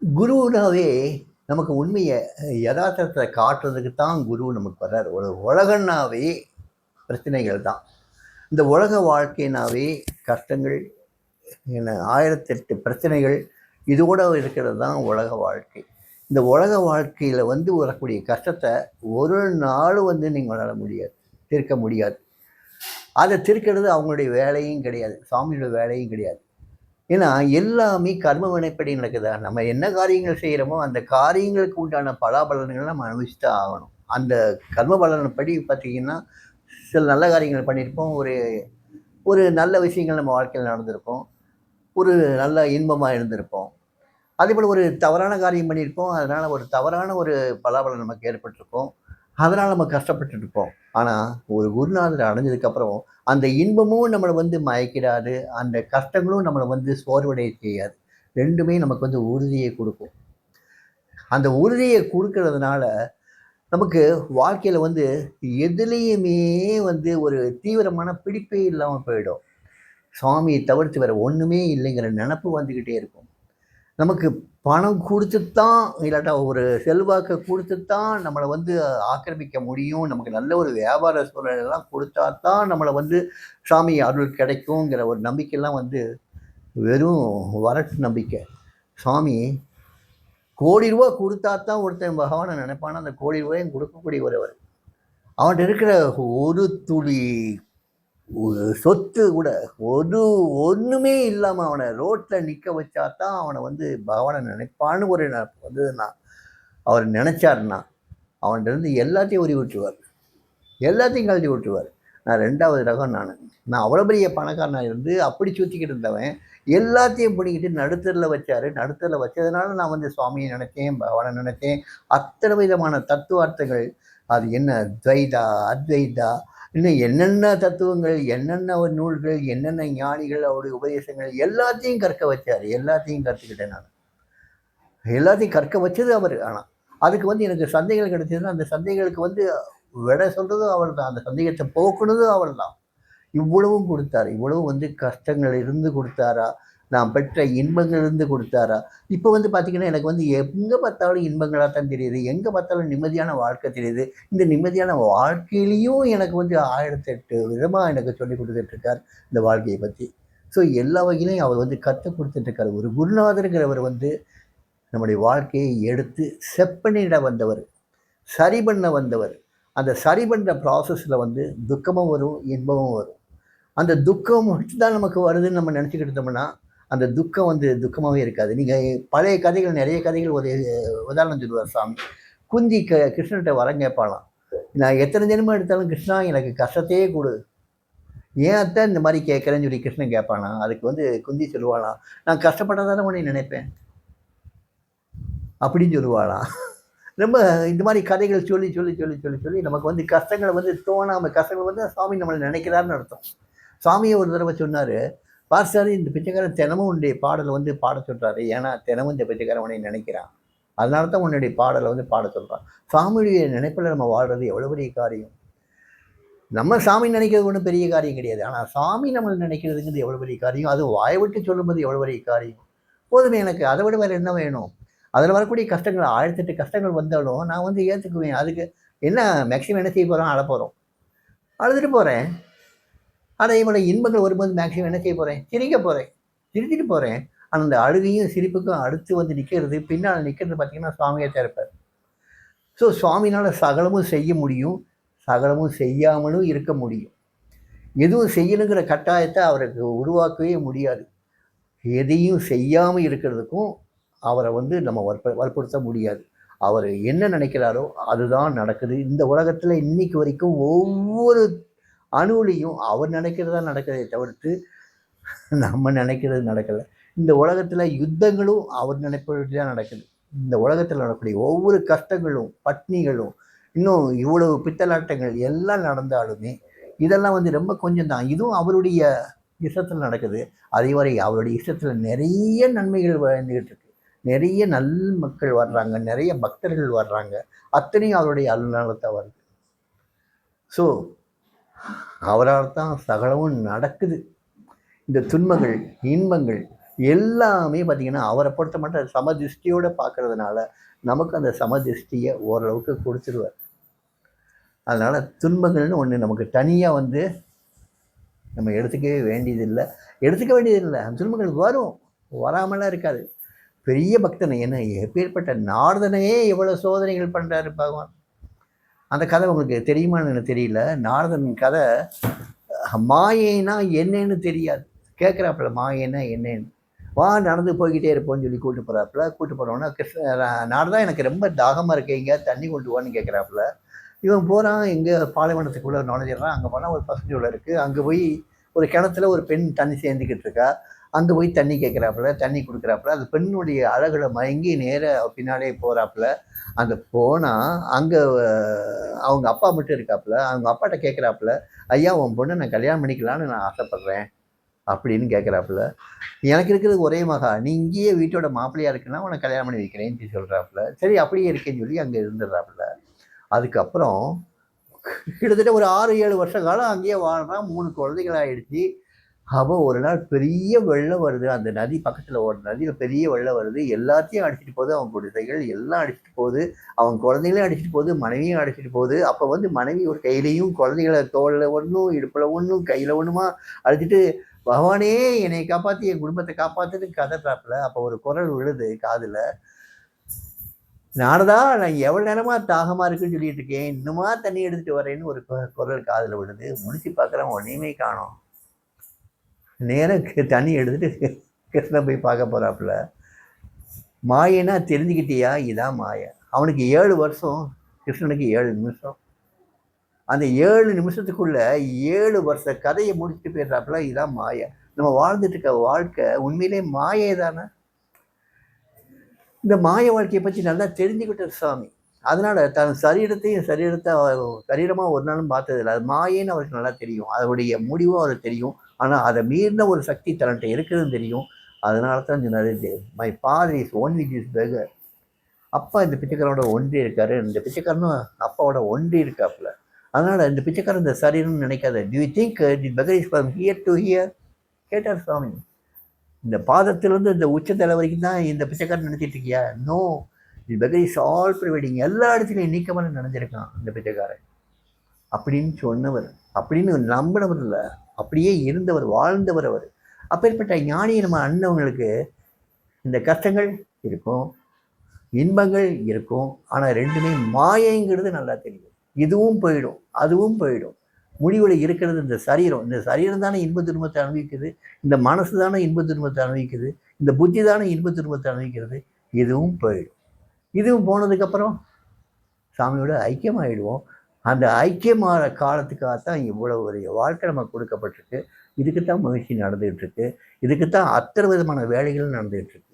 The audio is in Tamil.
குருனாவே நமக்கு உண்மையை யதார்த்தத்தை காட்டுறதுக்கு தான் குரு நமக்கு வர்றார். ஒரு உலகன்னாவே பிரச்சனைகள் தான். இந்த உலக வாழ்க்கைனாவே கஷ்டங்கள், என்ன 1008 பிரச்சனைகள் இதோட இருக்கிறது தான் உலக வாழ்க்கை. இந்த உலக வாழ்க்கையில் வரக்கூடிய கஷ்டத்தை ஒரு நாள் நீங்களால முடியாது, தீர்க்க முடியாது. அதை தீர்க்கிறது அவங்களுடைய வேலையும் கிடையாது, சாமியோட வேலையும் கிடையாது. ஏன்னா எல்லாமே கர்ம வினைப்படி நடக்குதா. நம்ம என்ன காரியங்கள் செய்கிறோமோ அந்த காரியங்களுக்கு உண்டான பலாபலன்களை நம்ம அனுபவிச்சு தான் ஆகணும். அந்த கர்ம பலன்படி பார்த்தீங்கன்னா சில நல்ல காரியங்கள் பண்ணியிருப்போம், ஒரு ஒரு நல்ல விஷயங்கள் நம்ம வாழ்க்கையில் நடந்திருக்கும், ஒரு நல்ல இன்பமாக இருந்திருப்போம். அதேபோல் ஒரு தவறான காரியம் பண்ணியிருப்போம், அதனால் ஒரு தவறான ஒரு பலாபலன் நமக்கு ஏற்பட்டிருக்கும், அதனால் நம்ம கஷ்டப்பட்டுருப்போம். ஆனால் ஒரு குருநாதரை அடைஞ்சதுக்கப்புறம் அந்த இன்பமும் நம்மளை மயக்கிடாது, அந்த கஷ்டங்களும் நம்மளை சோர்வடைய செய்யாது. ரெண்டுமே நமக்கு உறுதியை கொடுக்கும். அந்த உறுதியை கொடுக்கறதுனால நமக்கு வாழ்க்கையில் எதுலேயுமே ஒரு தீவிரமான பிடிப்பே இல்லாமல் போயிடும். சுவாமியை தவிர்த்து வேறு ஒன்றுமே இல்லைங்கிற நினப்பு வந்துக்கிட்டே இருக்கும். நமக்கு பணம் கொடுத்துத்தான், இல்லாட்டா ஒரு செல்வாக்கை கொடுத்துத்தான் நம்மளை ஆக்கிரமிக்க முடியும், நமக்கு நல்ல ஒரு வியாபார சூழலெல்லாம் கொடுத்தா தான் நம்மளை சாமி அருள் கிடைக்குங்கிற ஒரு நம்பிக்கைலாம் வெறும் வரட்டு நம்பிக்கை. சாமி கோடி ரூபா கொடுத்தா தான் ஒருத்தன் பகவானை நினைப்பான, அந்த கோடி ரூபாயும் கொடுக்கக்கூடிய ஒருவர். அவன்கிட்ட இருக்கிற ஒரு துளி ஒரு சொத்து கூட ஒன்றுமே இல்லாமல் அவனை ரோட்டில் நிற்க வச்சா தான் அவனை பகவானை நினைப்பான்னு ஒரு நான் அவர் நினச்சாருன்னா அவன்கிட்ட எல்லாத்தையும் உரி விட்டுருவார், எல்லாத்தையும் கழட்டி விட்டுருவார். நான் 2வது ரகம். நான் அவ்வளோ பெரிய பணக்காரனாக இருந்து அப்படி சுற்றிக்கிட்டு இருந்தவன் எல்லாத்தையும் பிடிக்கிட்டு நடுத்தரில் வச்சார். நடுத்தரில் வச்சதுனால நான் சுவாமியை நினைத்தேன், பகவானை நினைத்தேன். அத்தனை விதமான தத்துவார்த்தங்கள், அது என்ன துவைதா அத்வைதா, இன்னும் என்னென்ன தத்துவங்கள், என்னென்ன ஒரு நூல்கள், என்னென்ன ஞானிகள், அவருடைய உபதேசங்கள் எல்லாத்தையும் கற்க வச்சார். எல்லாத்தையும் கற்றுக்கிட்டேன் நான். எல்லாத்தையும் கற்க வச்சது அவர். ஆனால் அதுக்கு எனக்கு சந்தேகங்கள் கிடைச்சதுன்னா அந்த சந்தேகங்களுக்கு விட சொல்கிறதும் அவர் தான், அந்த சந்தேகத்தை போக்குனதும் அவர் தான். இவ்வளவும் கொடுத்தாரு. இவ்வளவு கஷ்டங்கள் இருந்து கொடுத்தாரா, நான் பெற்ற இன்பங்கள் இருந்து கொடுத்தாரா. இப்போ பார்த்தீங்கன்னா எனக்கு எங்கே பார்த்தாலும் இன்பங்களாக தான் தெரியுது, எங்கே பார்த்தாலும் நிம்மதியான வாழ்க்கை தெரியுது. இந்த நிம்மதியான வாழ்க்கையிலையும் எனக்கு 1008 விதமாக எனக்கு சொல்லி கொடுத்துட்ருக்கார் இந்த வாழ்க்கையை பற்றி. ஸோ எல்லா வகையிலையும் அவர் கற்றுக் கொடுத்துட்ருக்கார். ஒரு குருநாதருங்கிறவர் நம்முடைய வாழ்க்கையை எடுத்து செப்பனிட வந்தவர், சரி பண்ண வந்தவர். அந்த சரி பண்ணுற ப்ராசஸில் துக்கமும் வரும், இன்பமும் வரும். அந்த துக்கம் மட்டும்தான் நமக்கு வருதுன்னு நம்ம நினச்சிக்கிட்டு இருந்தோம்னா அந்த துக்கம் துக்கமாகவே இருக்காது. நீங்கள் பழைய கதைகள், நிறைய கதைகள் ஒரு உதாரணம் சொல்லுவார் சாமி. குந்தி கிருஷ்ணர்கிட்ட வரம் கேட்பாளாம், நான் எத்தனை ஜென்மம் எடுத்தாலும் கிருஷ்ணா எனக்கு கஷ்டத்தையே கொடு, ஏன் அத்தை இந்த மாதிரி கேட்குறேன்னு சொல்லி கிருஷ்ணன் கேட்பானா. அதுக்கு குந்தி சொல்லுவாளாம், நான் கஷ்டப்பட்டதானே உன்னை நினைப்பேன் அப்படின்னு சொல்லுவாளாம். ரொம்ப இந்த மாதிரி கதைகள் சொல்லி சொல்லி சொல்லி சொல்லி சொல்லி நமக்கு கஷ்டங்களை தோணாமல், கஷ்டங்கள் சாமி நம்மளை நினைக்கிறாருன்னு அர்த்தம். சாமியை ஒரு தடவை சொன்னார், பாஸ்டர் இந்த பிச்சைக்காரன் தினமும் உன்னுடைய பாடலை பாட சொல்கிறாரு, ஏன்னா தினமும் இந்த பிச்சைக்காரன் உன்னை நினைக்கிறான், அதனால தான் உன்னுடைய பாடலை பாட சொல்கிறான். சாமியுடைய நினைப்பில் நம்ம வாழ்கிறது எவ்வளோ பெரிய காரியம். நம்ம சாமி நினைக்கிறது ஒன்றும் பெரிய காரியம் கிடையாது, ஆனால் சாமி நம்மளை நினைக்கிறதுங்கிறது எவ்வளோ பெரிய காரியம். அது வாயை விட்டு சொல்லும்போது எவ்வளோ பெரிய காரியம். போதுமே எனக்கு, அதை விட வேறு என்ன வேணும். அதில் வரக்கூடிய கஷ்டங்கள் 1008 கஷ்டங்கள் வந்தாலும் நான் ஏற்றுக்குவேன். அதுக்கு என்ன மேக்ஸிமம் என்ன செய்ய போகிறோம், அழ போகிறோம், அழுதுட்டு போகிறேன். ஆனால் இவனை இன்பங்கள் வரும்போது மேக்ஸிமம் என்ன செய்ய போகிறேன், சிரிக்க போகிறேன், சிரிச்சிட்டு போகிறேன். ஆனால் அந்த அழுகையும் சிரிப்புக்கும் அடுத்து நிற்கிறது, பின்னால் நிற்கிறது பார்த்தீங்கன்னா சுவாமியை திறப்பார். ஸோ சுவாமினால் சகலமும் செய்ய முடியும், சகலமும் செய்யாமலும் இருக்க முடியும். எதுவும் செய்யணுங்கிற கட்டாயத்தை அவருக்கு உருவாக்கவே முடியாது. எதையும் செய்யாமல் இருக்கிறதுக்கும் அவரை நம்ம வற்புறுத்த முடியாது. அவர் என்ன நினைக்கிறாரோ அதுதான் நடக்குது. இந்த உலகத்தில் இன்னைக்கு வரைக்கும் ஒவ்வொரு அணுவிலையும் அவர் நினைக்கிறதா நடக்கிறதை தவிர்த்து நம்ம நினைக்கிறது நடக்கலை. இந்த உலகத்தில் யுத்தங்களும் அவர் நினைப்பது தான் நடக்குது. இந்த உலகத்தில் நடக்கக்கூடிய ஒவ்வொரு கஷ்டங்களும், பட்னிகளும், இன்னும் இவ்வளவு பித்தலாட்டங்கள் எல்லாம் நடந்தாலுமே இதெல்லாம் ரொம்ப கொஞ்சம் தான். இதுவும் அவருடைய இஷ்டத்தில் நடக்குது. அதே மாதிரி அவருடைய இஷ்டத்தில் நிறைய நன்மைகள் வாழ்ந்துகிட்டு இருக்கு, நிறைய நல் மக்கள் வர்றாங்க, நிறைய பக்தர்கள் வர்றாங்க. அத்தனையும் அவருடைய அருளால் தான் வருது. ஸோ அவரால் தான் சகலமும் நடக்குது. இந்த துன்பங்கள், இன்பங்கள் எல்லாமே பார்த்திங்கன்னா அவரை பொறுத்த மட்டும் சமதிருஷ்டியோடு பார்க்கறதுனால நமக்கு அந்த சமதிருஷ்டியை ஓரளவுக்கு கொடுத்துருவார். அதனால் துன்பங்கள்னு ஒன்று நமக்கு தனியாக வந்து நம்ம எடுத்துக்கவே வேண்டியதில்லை. எடுத்துக்க வேண்டியதில்லை, அந்த துன்பங்கள் வரும், வராமலாம் இருக்காது. பெரிய பக்தன் என்ன எப்பேற்பட்ட நாரதனையே எவ்வளோ சோதனைகள் பண்ணுறாரு பகவான். அந்த கதை உங்களுக்கு தெரியுமான்னு எனக்கு தெரியல. நாரதன் கதை மாயைனா என்னன்னு தெரியாது, கேட்குறாப்புல மாயைனா என்னன்னு. வா நடந்து போய்கிட்டே இருப்போம்னு சொல்லி கூப்பிட்டு போகிறாப்புல. கூப்பிட்டு போனோன்னா நாரதா எனக்கு ரொம்ப தாகமாக இருக்கு, எங்கேயாவது தண்ணி கொண்டு வான்னு கேட்குறாப்புல. இவன் போகிறான், எங்கே பாலைவனத்துக்குள்ளே நுழைஞ்சிடறான். அங்கே போனால் ஒரு பசுஞ்சோலை உள்ள இருக்குது. அங்கே போய் ஒரு கிணத்துல ஒரு பெண் தண்ணி சேர்ந்துக்கிட்டு இருக்கா. அங்கே போய் தண்ணி கேட்குறாப்புல, தண்ணி கொடுக்குறாப்புல. அந்த பெண்ணுடைய அழகுல மயங்கி நேராக பின்னாலே போகிறாப்புல. அந்த போனால் அங்கே அவங்க அப்பா மட்டும் இருக்காப்புல. அவங்க அப்பாட்ட கேட்குறாப்புல, ஐயா உன் பொண்ணை நான் கல்யாணம் பண்ணிக்கலான்னு நான் ஆசைப்பட்றேன் அப்படின்னு கேட்குறாப்புல. எனக்கு இருக்கிறது ஒரே மகா, நீ இங்கேயே வீட்டோட மாப்பிள்ளையாக இருக்குன்னா உனக்கு கல்யாணம் பண்ணி வைக்கிறேன்னு சொல்கிறாப்புல. சரி அப்படியே இருக்கேன்னு சொல்லி அங்கே இருந்துடுறாப்புல. அதுக்கப்புறம் கிட்டத்தட்ட ஒரு 6-7 வருஷ காலம் அங்கேயே வாழ்றான். 3 குழந்தைகள் ஆயிடுச்சு. அப்போ ஒரு நாள் பெரிய வெள்ளம் வருது. அந்த நதி பக்கத்தில் ஒரு நதியில் பெரிய வெள்ளம் வருது. எல்லாத்தையும் அடிச்சிட்டு போகுது. அவன் குடிசைகள் எல்லாம் அடிச்சிட்டு போகுது. அவன் குழந்தைகளையும் அடிச்சிட்டு போகுது, மனைவியும் அடிச்சிட்டு போகுது. அப்போ வந்து மனைவி ஒரு கையிலையும் குழந்தைகளை தோளில் ஒன்றும், இடுப்பில் ஒன்றும், கையில் ஒன்றுமா அடிச்சிட்டு, பகவானே என்னை காப்பாற்றி என் குடும்பத்தை காப்பாற்றுன்னு கதறாப்புல. அப்போ ஒரு குரல் விழுது காதில், நாரதா நான் எவ்வளோ நேரமாக தாகமாக இருக்குன்னு சொல்லிட்டு இருக்கேன், இன்னுமா தண்ணி எடுத்துகிட்டு வரேன்னு ஒரு குரல் காதில் விழுது. முடிச்சு பார்க்குறேன், ஒன்றையுமே காணோம். நேராக தண்ணி எடுத்துகிட்டு கிருஷ்ணன் போய் பார்க்க போகிறாப்புல. மாயனா தெரிஞ்சுக்கிட்டியா, இதான் மாயை. அவனுக்கு 7 வருஷம், கிருஷ்ணனுக்கு 7 நிமிஷம். அந்த 7 நிமிஷத்துக்குள்ள 7 வருஷ கதையை முடிச்சுட்டு போயிடுறாப்புல. இதான் மாயை. நம்ம வாழ்ந்துட்டு இருக்க வாழ்க்கை உண்மையிலே மாயை தானே. இந்த மாய வாழ்க்கையை பற்றி நல்லா தெரிஞ்சுக்கிட்டார் சாமி. அதனால் தன் சரீரமாக ஒரு நாளும் பார்த்ததில்லை. அது மாயேன்னு அவருக்கு நல்லா தெரியும். அதனுடைய முடிவும் அவருக்கு தெரியும். ஆனால் அதை மீறின ஒரு சக்தி தன்கிட்ட இருக்குதுன்னு தெரியும். அதனால தான் சொன்னார், my father is only this beggar. அப்பா இந்த பிச்சைக்காரனோட ஒன்றி இருக்காரு, இந்த பிச்சைக்காரனும் அப்பாவோட ஒன்றி இருக்காப்புல. அதனால் இந்த பிச்சைக்காரன் இந்த சரீரம்னு நினைக்காத. To you think the beggar is from here to hear கேட்டார் சாமி. இந்த பாதத்திலிருந்து இந்த உச்சத்தலை வரைக்கும் தான் இந்த பிச்சைக்காரன் நினைச்சிட்டு இருக்கியா? No, the beggar is all pervading. எல்லா இடத்துலையும் நீக்கமாக நினைஞ்சிருக்கான் இந்த பிச்சைக்காரன் அப்படின்னு சொன்னவர். அப்படின்னு நம்பினவர் இல்லை, அப்படியே இருந்தவர், வாழ்ந்தவர் அவர். அப்பேற்பட்ட ஞானியை நம்ம அண்ணவங்களுக்கு இந்த கஷ்டங்கள் இருக்கும், இன்பங்கள் இருக்கும். ஆனால் ரெண்டுமே மாயைங்கிறது நல்லா தெரியும். இதுவும் போயிடும், அதுவும் போயிடும். முடிவில் இருக்கிறது இந்த சரீரம். இந்த சரீரம் தானே இன்ப துன்பத்தை அனுபவிக்குது, இந்த மனசு தானே இன்ப துன்பத்தை அனுபவிக்குது, இந்த புத்தி தானே இன்ப துன்பத்தை அனுபவிக்கிறது. இதுவும் போயிடும். இதுவும் போனதுக்கப்புறம் சாமியோட ஐக்கியமாகிடுவோம். அந்த ஐக்கியமான காலத்துக்காகத்தான் இவ்வளோ ஒரு வாழ்க்கை நமக்கு கொடுக்கப்பட்டிருக்கு. இதுக்குத்தான் முயற்சி நடந்துகிட்டு இருக்கு. இதுக்குத்தான் அத்தனை விதமான வேலைகள் நடந்துகிட்டு இருக்கு.